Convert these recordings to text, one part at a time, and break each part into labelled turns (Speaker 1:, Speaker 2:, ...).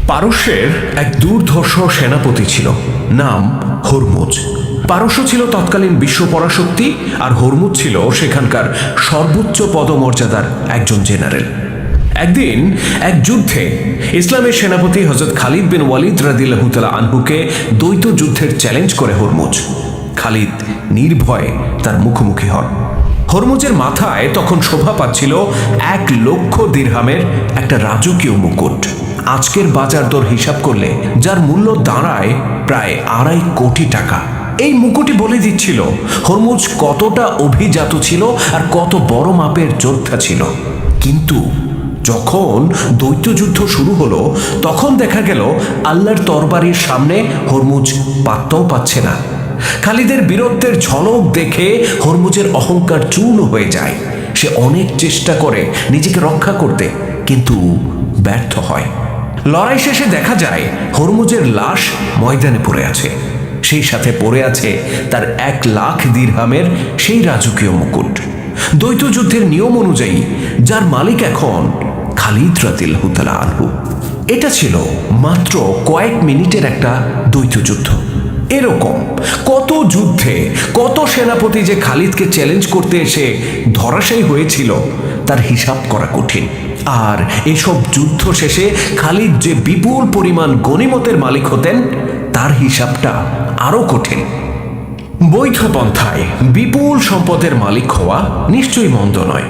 Speaker 1: পারস্যের এক দুর্ধর্ষ সেনাপতি ছিল, নাম হরমুজ। পারস্য ছিল তৎকালীন বিশ্ব পরাশক্তি, আর হরমুজ ছিল সেখানকার সর্বোচ্চ পদমর্যাদার একজন জেনারেল। একদিন এক যুদ্ধে ইসলামের সেনাপতি হযরত খালিদ বিন ওয়ালিদ রাদিয়াল্লাহু তাআলা আনহুকে দ্বৈত যুদ্ধের চ্যালেঞ্জ করে হরমুজ। খালিদ নির্ভয়ে তার মুখোমুখি হন। হরমুজের মাথায় তখন শোভা পাচ্ছিল 1,00,000 দিরহামের একটা রাজকীয় মুকুট। আজকের বাজার দর হিসাব করলে যার মূল্য দাঁড়ায় প্রায় 2.5 কোটি টাকা। এই মুকুটই বলে দিচ্ছিল হরমুজ কতটা অভিজাত ছিল আর কত বড় মাপের যোদ্ধা ছিল। কিন্তু যখন দ্বৈত যুদ্ধ শুরু হলো, তখন দেখা গেল আল্লাহর তরবারির সামনে হরমুজ পাত্তাও পাচ্ছে না। খালিদের বীরত্বের ঝলক দেখে হরমুজের অহংকার চূর্ণ হয়ে যায়। সে অনেক চেষ্টা করে নিজেকে রক্ষা করতে, কিন্তু ব্যর্থ হয়। লড়াই শেষে দেখা যায় হরমুজের লাশ ময়দানে পড়ে আছে, সেই সাথে পড়ে আছে তার 1,00,000 দিরহামের সেই রাজকীয় মুকুট। দ্বৈত যুদ্ধের নিয়ম অনুযায়ী যার মালিক এখন খালিদ রাদিয়াল্লাহু তাআলা আনহু। এটা ছিল মাত্র কয়েক মিনিটের একটা দ্বৈত যুদ্ধ। এরকম কত যুদ্ধে কত সেনাপতি যে খালিদকে চ্যালেঞ্জ করতে এসে ধরাশায়ী হয়েছিল তার হিসাব করা কঠিন। আর এসব যুদ্ধ শেষে খালিদ যে বিপুল পরিমাণ গনিমতের মালিক হতেন তার হিসাবটা আরো কঠিন। বৈধ পন্থায় বিপুল সম্পদের মালিক হওয়া নিশ্চয়ই মন্দ নয়,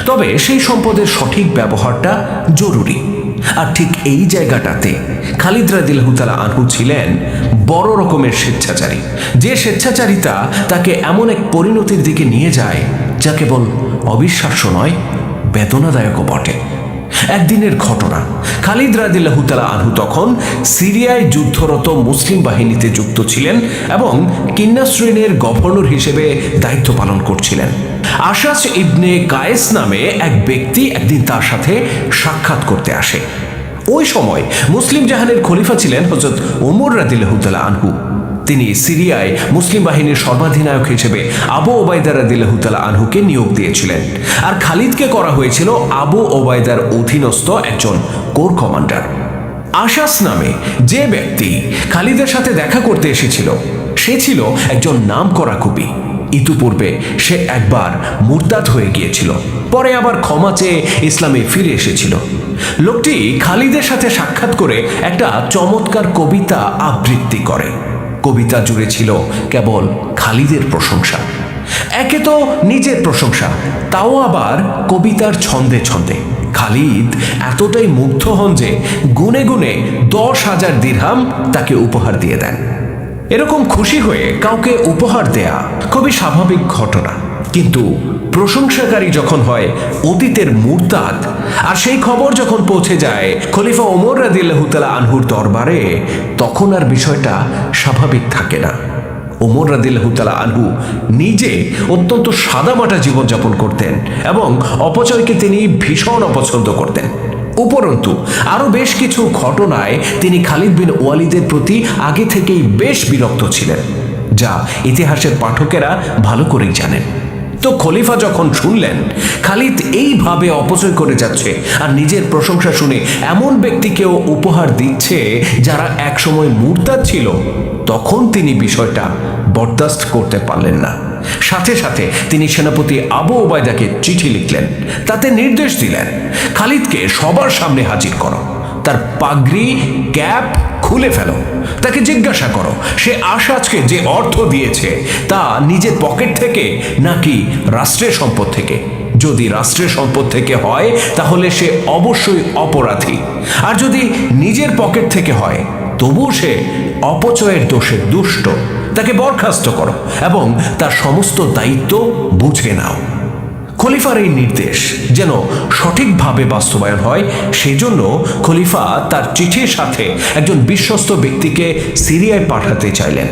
Speaker 1: তবে সেই সম্পদের সঠিক ব্যবহারটা জরুরি। আর ঠিক এই জায়গাটাতে খালিদ রাদিয়াল্লাহু তাআলা আনহু ছিলেন বড় রকমের স্বেচ্ছাচারী। যে স্বেচ্ছাচারিতা তাকে এমন এক পরিণতির দিকে নিয়ে যায় যা কেবল অবিশ্বাস্য নয়, বেদনাদায়কও বটে। একদিনের ঘটনা, খালিদ রাদিয়াল্লাহু তাআলা আনহু তখন সিরিয়ায় যুদ্ধরত মুসলিম বাহিনীতে যুক্ত ছিলেন এবং কিন্নাসরিনের গভর্নর হিসেবে দায়িত্ব পালন করছিলেন। আশাস ইবনে কায়েস নামে এক ব্যক্তি একদিন তার সাথে সাক্ষাৎ করতে আসে। ওই সময় মুসলিম জাহানের খলিফা ছিলেন হযরত ওমর রাদিয়াল্লাহু তাআলা আনহু। তিনি সিরিয়ায় মুসলিম বাহিনীর সর্বাধিনায়ক হিসেবে আবু ওবায়দা রাদিয়াল্লাহু তাআলা আনহুকে নিয়োগ দিয়েছিলেন, আর খালিদকে করা হয়েছিল আবু ওবায়দার অধীনস্থ একজন কোর কমান্ডার। আশাস নামে যে ব্যক্তি খালিদের সাথে দেখা করতে এসেছিল সে ছিল একজন নামকরা কবি। ইতিপূর্বে সে একবার মুরতাদ হয়ে গিয়েছিল, পরে আবার ক্ষমা চেয়ে ইসলামে ফিরে এসেছিল। লোকটি খালিদের সাথে সাক্ষাৎ করে একটা চমৎকার কবিতা আবৃত্তি করে। কবিতা জুড়ে ছিল কেবল খালিদের প্রশংসা। একে তো নিজের প্রশংসা, তাও আবার কবিতার ছন্দে ছন্দে। খালিদ এতটাই মুগ্ধ হন যে গুনে গুনে 10,000 দিরহাম তাকে উপহার দিয়ে দেন। এরকম খুশি হয়ে কাউকে উপহার দেয়া খুবই স্বাভাবিক ঘটনা, কিন্তু প্রশংসাকারী যখন হয় অতীতের মুরতাদ, আর সেই খবর যখন পৌঁছে যায় খলিফা ওমর রাদিয়াল্লাহু তাআলা আনহুর দরবারে, তখন আর বিষয়টা স্বাভাবিক থাকে না। ওমর রাদিয়াল্লাহু তাআলা আনহু নিজে অত্যন্ত সাদামাটা জীবনযাপন করতেন এবং অপচয়কে তিনি ভীষণ অপছন্দ করতেন। উপরন্তু আরো বেশ কিছু ঘটনায় তিনি খালিদ বিন ওয়ালিদের প্রতি আগে থেকেই বেশ বিরক্ত ছিলেন, যা ইতিহাসের পাঠকেরা ভালো করেই জানেন। তো খলিফা যখন শুনলেন খালিদ এইভাবে অপচয় করে যাচ্ছে আর নিজের প্রশংসা শুনে এমন ব্যক্তিকেও উপহার দিচ্ছে যারা একসময় মুরতাদ ছিল, তখন তিনি বিষয়টা বরদাস্ত করতে পারলেন না। সাথে সাথে তিনি সেনাপতি আবু ওবায়দাকে চিঠি লিখলেন। তাতে নির্দেশ দিলেন, খালিদকে সবার সামনে হাজির করো, তার পাগড়ি ক্যাপ খুলে ফেলো, তাকে জিজ্ঞাসা করো সে আশাজকে যে অর্থ দিয়েছে তা নিজের পকেট থেকে নাকি রাষ্ট্রের সম্পদ থেকে। যদি রাষ্ট্রের সম্পদ থেকে হয় তাহলে সে অবশ্যই অপরাধী, আর যদি নিজের পকেট থেকে হয় তবু সে অপচয়ের দোষে দুষ্ট। তাকে বরখাস্ত করো এবং তার সমস্ত দায়িত্ব বুঝে নাও। খলিফার এই নির্দেশ যেন সঠিকভাবে বাস্তবায়ন হয়, সেজন্য খলিফা তার চিঠির সাথে একজন বিশ্বস্ত ব্যক্তিকে সিরিয়ায় পাঠাতে চাইলেন।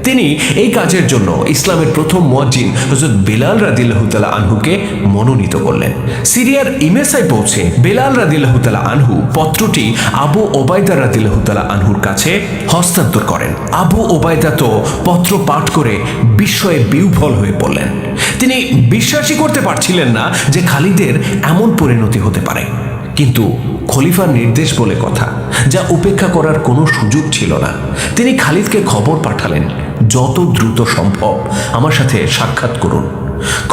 Speaker 1: তিনি এই কাজের জন্য ইসলামের প্রথম মুয়াজ্জিন হযরত বেলাল রাদিয়াল্লাহু তাআলা আনহুকে মনোনীত করলেন। সিরিয়ার ইমেসায় পৌঁছে বেলাল রাদিয়াল্লাহু তাআলা আনহু পত্রটি আবু ওবায়দা রাদিয়াল্লাহু তাআলা আনহুর কাছে হস্তান্তর করেন। আবু ওবায়দা তো পত্র পাঠ করে বিস্ময়ে বিহ্বল হয়ে পড়লেন। তিনি বিশ্বাসই করতে পারছিলেন না যে খালিদের এমন পরিণতি হতে পারে। কিন্তু খলিফার নির্দেশ বলে কথা, যা উপেক্ষা করার কোনো সুযোগ ছিল না। তিনি খালিদকে খবর পাঠালেন, যত দ্রুত সম্ভব আমার সাথে সাক্ষাৎ করুন।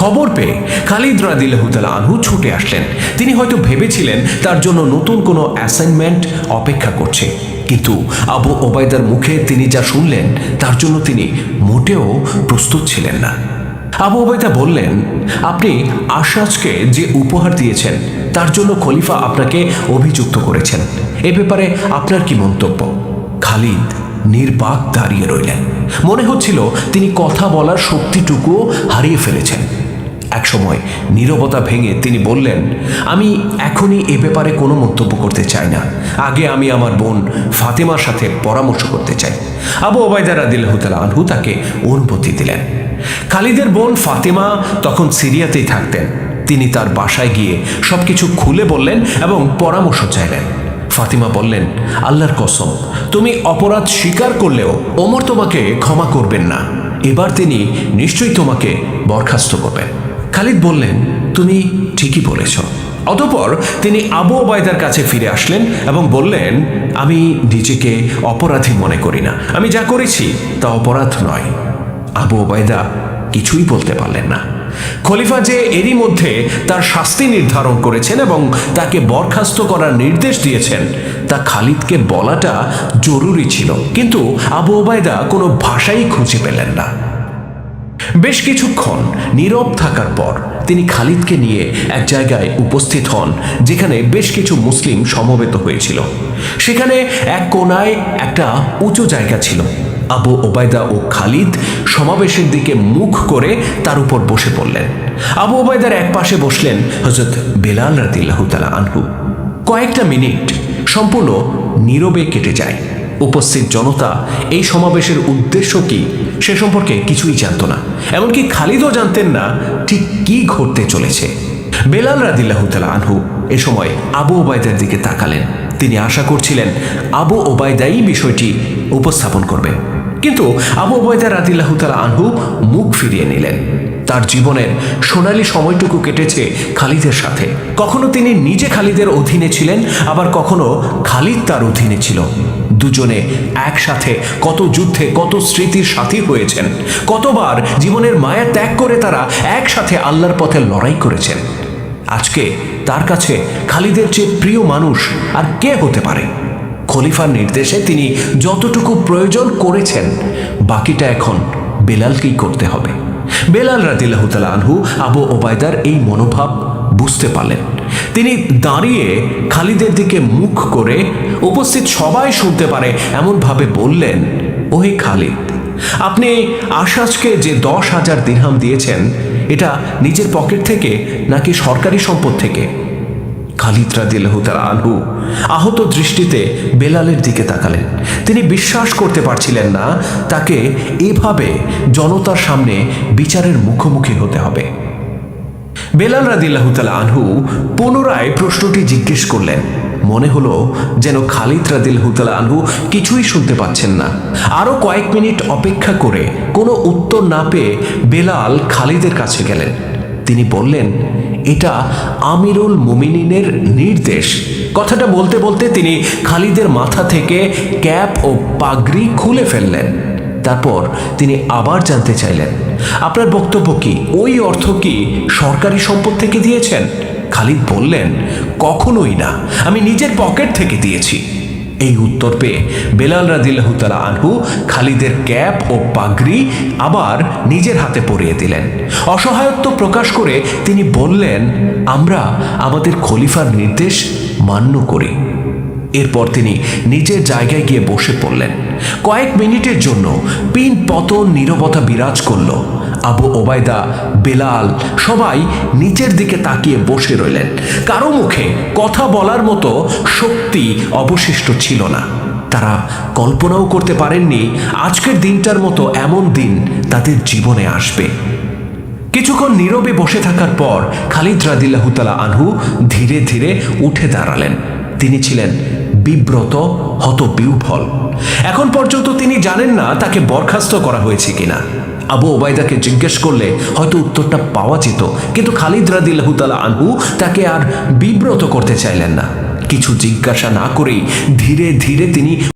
Speaker 1: খবর পেয়ে খালিদ রাদিয়াল্লাহু তাআলা আনহু ছুটে আসলেন। তিনি হয়তো ভেবেছিলেন তার জন্য নতুন কোনো অ্যাসাইনমেন্ট অপেক্ষা করছে, কিন্তু আবু ওবায়দার মুখে তিনি যা শুনলেন তার জন্য তিনি মোটেও প্রস্তুত ছিলেন না। আবু ওবায়দা বললেন, আপনি আশরাজকে যে উপহার দিয়েছেন তার জন্য খলিফা আপনাকে অভিযুক্ত করেছেন। এ ব্যাপারে আপনার কি মন্তব্য? খালিদ নির্বাক দাঁড়িয়ে রইলেন। মনে হচ্ছিল তিনি কথা বলার শক্তিটুকুও হারিয়ে ফেলেছেন। একসময় নীরবতা ভেঙে তিনি বললেন, আমি এখনই এ ব্যাপারে কোনো মন্তব্য করতে চাই না। আগে আমি আমার বোন ফাতেমার সাথে পরামর্শ করতে চাই। আবু ওবায়দা রাদিয়াল্লাহু তাআলা আনহু তাকে অনুমতি দিলেন। খালিদের বোন ফাতেমা তখন সিরিয়াতেই থাকতেন। তিনি তার বাসায় গিয়ে সবকিছু খুলে বললেন এবং পরামর্শ চাইলেন। ফাতিমা বললেন, আল্লাহর কসম, তুমি অপরাধ স্বীকার করলেও ওমর তোমাকে ক্ষমা করবেন না। এবার তিনি নিশ্চয়ই তোমাকে বরখাস্ত করবেন। খালিদ বললেন, তুমি ঠিকই বলেছ। অতঃপর তিনি আবু ওবায়দার কাছে ফিরে আসলেন এবং বললেন, আমি নিজেকে অপরাধী মনে করি না। আমি যা করেছি তা অপরাধ নয়। আবু ওবায়দা কিছুই বলতে পারলেন না। খলিফা যে এরই মধ্যে তার শাস্তি নির্ধারণ করেছেন এবং তাকে বরখাস্ত করার নির্দেশ দিয়েছেন তা খালিদকে বলাটা জরুরি ছিল, কিন্তু আবু ওবায়দা কোনো ভাষাই খুঁজে পেলেন না। বেশ কিছুক্ষণ নীরব থাকার পর তিনি খালিদকে নিয়ে এক জায়গায় উপস্থিত হন যেখানে বেশ কিছু মুসলিম সমবেত হয়েছিল। সেখানে এক কোনায় একটা উঁচু জায়গা ছিল। আবু ওবায়দা ও খালিদ সমাবেশের দিকে মুখ করে তার উপর বসে পড়লেন। আবু ওবায়দার এক পাশে বসলেন হযরত বেলাল রাদিয়াল্লাহু তাআলা আনহু। কয়েকটা মিনিট সম্পূর্ণ নীরবে কেটে যায়। উপস্থিত জনতা এই সমাবেশের উদ্দেশ্য কি সে সম্পর্কে কিছুই জানত না। এমনকি খালিদও জানতেন না ঠিক কি ঘটতে চলেছে। বেলাল রাদিয়াল্লাহু তাআলা আনহু এ সময় আবু ওবায়দার দিকে তাকালেন। তিনি আশা করছিলেন আবু ওবায়দাই বিষয়টি উপস্থাপন করবেন, কিন্তু আবু ওবায়দা রাদিয়াল্লাহু তাআলা আনহু মুখ ফিরিয়ে নিলেন। তার জীবনের সোনালী সময়টুকু কেটেছে খালিদের সাথে। কখনো তিনি নিজে খালিদের অধীনে ছিলেন, আবার কখনো খালিদ তার অধীনে ছিল। দুজনে একসাথে কত যুদ্ধে, কত স্মৃতির সাথী হয়েছেন। কতবার জীবনের মায়া ত্যাগ করে তারা একসাথে আল্লাহর পথে লড়াই করেছেন। আজকে তার কাছে খালিদের চেয়ে প্রিয় মানুষ আর কে হতে পারে? খলিফার নির্দেশে তিনি যতটুকু প্রয়োজন করেছেন, বাকিটা এখন বেলালকেই করতে হবে। বেলাল রাদিয়াল্লাহু তাআলা আনহু আবু ওবায়দার এই মনোভাব বুঝতে পারলেন। তিনি দাঁড়িয়ে খালিদের দিকে মুখ করে উপস্থিত সবাই শুনতে পারে এমনভাবে বললেন, ওহে খালিদ, আপনি আশরাজকে যে 10,000 দিরহাম দিয়েছেন এটা নিজের পকেট থেকে নাকি সরকারি সম্পদ থেকে? খালিদ রাদিয়াল্লাহু তাআলা আনহু আহত দৃষ্টিতে বেলালের দিকে তাকালেন। তিনি বিশ্বাস করতে পারছিলেন না তাকে এভাবে জনতার সামনে বিচারের মুখোমুখি হতে হবে। বেলাল রাদিয়াল্লাহু তাআলা আনহু পুনরায় প্রশ্নটি জিজ্ঞেস করলেন। মনে হলো যেন খালিদ রাদিয়াল্লাহু তাআলা আনহু কিছুই শুনতে পাচ্ছেন না। আরো কয়েক মিনিট অপেক্ষা করে কোনো উত্তর না পেয়ে বেলাল খালিদের কাছে গেলেন। তিনি বললেন, এটা আমিরুল মুমিনিনের নির্দেশ। কথাটা বলতে বলতে তিনি খালিদের মাথা থেকে ক্যাপ ও পাগড়ি খুলে ফেললেন। তারপর তিনি আবার জানতে চাইলেন, আপনার বক্তব্য কি? ওই অর্থ কি সরকারি সম্পদ থেকে দিয়েছেন? খালিদ বললেন, কখনোই না, আমি নিজের পকেট থেকে দিয়েছি। এই উত্তর পেয়ে বেলাল রাদিয়াল্লাহু তাআলা আনহু খালিদের ক্যাপ ও পাগড়ি আবার নিজের হাতে পরিয়ে দিলেন। অসহায়ত্ব প্রকাশ করে তিনি বললেন, আমরা আমাদের খলিফার নির্দেশ মান্য করি। এরপর তিনি নিজের জায়গায় গিয়ে বসে পড়লেন। কয়েক মিনিটের জন্য পিন পতন নীরবতা বিরাজ করল। আবু ওবায়দা, বেলাল সবাই নিচের দিকে তাকিয়ে বসে রইলেন। কারো মুখে কথা বলার মতো শক্তি অবশিষ্ট ছিল না। তারা কল্পনাও করতে পারেননি আজকের দিনটার মতো এমন দিন তাদের জীবনে আসবে। কিছুক্ষণ নীরবে বসে থাকার পর খালিদ রাদিয়াল্লাহু তাআলা আনহু ধীরে ধীরে উঠে দাঁড়ালেন। তিনি ছিলেন বিব্রত, হতবিহ্বল। এখন পর্যন্ত তিনি জানেন না তাকে বরখাস্ত করা হয়েছে কিনা। আবু ওবায়দাকে জিজ্ঞেস করলে হয়তো উত্তরটা পাওয়া যেত, কিন্তু খালিদ রাদিয়াল্লাহু তাআলা আনহু তাকে আর বিব্রত করতে চাইলেন না। কিছু জিজ্ঞাসা না করেই ধীরে ধীরে তিনি